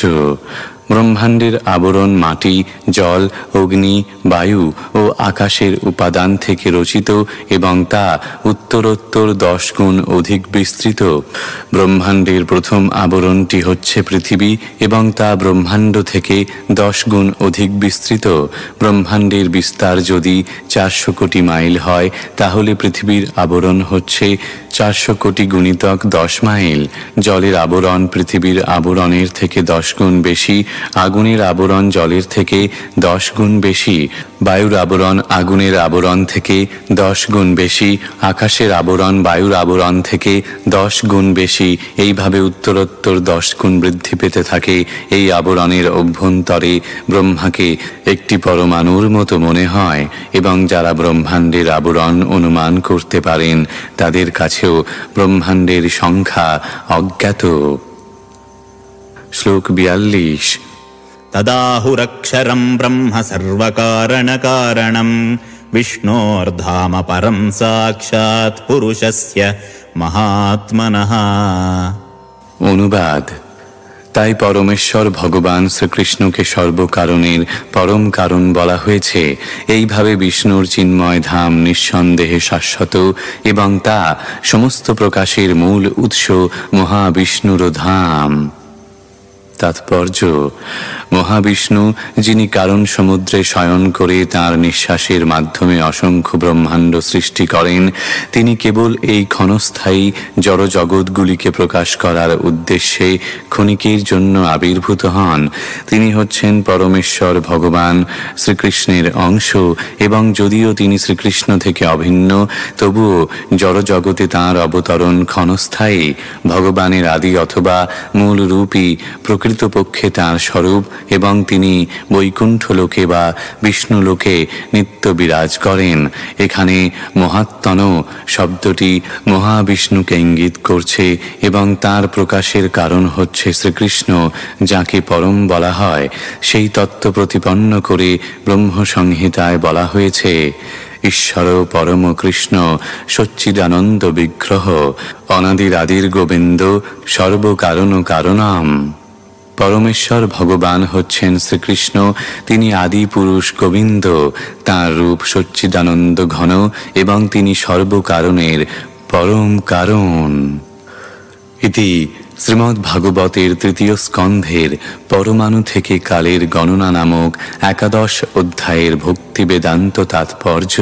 ব্রহ্মাণ্ডের আবরণ মাটি, জল, অগ্নি, বায়ু ও আকাশের উপাদান থেকে রচিত, এবং তা উত্তরোত্তর 10 গুণ অধিক বিস্তৃত। ব্রহ্মাণ্ডের প্রথম আবরণটি হচ্ছে পৃথিবী, এবং তা ব্রহ্মাণ্ড থেকে 10 গুণ অধিক বিস্তৃত। ব্রহ্মাণ্ডের বিস্তার যদি 400 কোটি মাইল হয়, তাহলে পৃথিবীর আবরণ হচ্ছে 400 কোটি গুণিতক 10 মাইল। জলের আবরণ পৃথিবীর আবরণের থেকে 10 গুণ বেশি, আগুনের আবরণ জলের থেকে 10 গুণ বেশি, বায়ুর আবরণ আগুনের আবরণ থেকে 10 গুণ বেশি, আকাশের আবরণ বায়ুর আবরণ থেকে 10 গুণ বেশি। এইভাবে উত্তরোত্তর 10 গুণ বৃদ্ধি পেতে থাকে। এই আবরণের অভ্যন্তরে ব্রহ্মাকে একটি পরমাণুর মতো মনে হয়, এবং যারা ব্রহ্মাণ্ডের আবরণ অনুমান করতে পারেন, তাদের কাছেও ব্রহ্মাণ্ডের সংখ্যা অজ্ঞাত। শ্লোক 42। तदाहुरक्षरं ब्रह्म सर्वकारणकारणं विष्णोर्धाम परं साक्षात् पुरुषस्य महात्मनः। অনুবাদ: তাই পরমেশ্বর ভগবান শ্রীকৃষ্ণকে সর্বকারণের পরম কারণ বলা হয়েছে। এইভাবে বিষ্ণুর চিন্ময় ধাম নিঃসন্দেহে শাশ্বত, এবং তা সমস্ত প্রকাশের মূল উৎস মহাবিষ্ণুর ধাম। তাৎপর্য: মহাবিষ্ণু, যিনি কারণ সমুদ্রে শয়ন করে তাঁর নিঃশ্বাসের মাধ্যমে অসংখ্য ব্রহ্মাণ্ড সৃষ্টি করেন, তিনি কেবল এই ক্ষণস্থায়ী জড়জগৎগুলিকে প্রকাশ করার উদ্দেশ্যে ক্ষণিকের জন্য আবির্ভূত হন। তিনি হচ্ছেন পরমেশ্বর ভগবান শ্রীকৃষ্ণের অংশ, এবং যদিও তিনি শ্রীকৃষ্ণ থেকে অভিন্ন, তবুও জড়জগতে তাঁর অবতরণ ক্ষণস্থায়ী। ভগবানের আদি অথবা মূল রূপই প্রকৃতপক্ষে তাঁর স্বরূপ, এবং তিনি বৈকুণ্ঠ লোকে বা বিষ্ণু লোকে নিত্য বিরাজ করেন। এখানে মহাত্মন শব্দটি মহাবিষ্ণুকে ইঙ্গিত করছে, এবং তার প্রকাশের কারণ হচ্ছে শ্রীকৃষ্ণ, যাকে পরম বলা হয়। সেই তত্ত্ব প্রতিপন্ন করে ব্রহ্মসংহিতায় বলা হয়েছে: ঈশ্বর পরম কৃষ্ণ সচ্চিদানন্দ বিগ্রহ, অনাদির আদির গোবিন্দ, সর্বকারণ কারণম। পরমেশ্বর ভগবান হচ্ছেন শ্রীকৃষ্ণ। তিনি আদি পুরুষ গোবিন্দ, তাঁর রূপ সচ্চিদানন্দ ঘন এবং তিনি সর্বকারণের পরম কারণ। ইতি শ্রীমদ্ভাগবতের তৃতীয় স্কন্ধের পরমাণু থেকে কালের গণনা নামক 11 অধ্যায়ের ভক্তি বেদান্ত তাৎপর্য।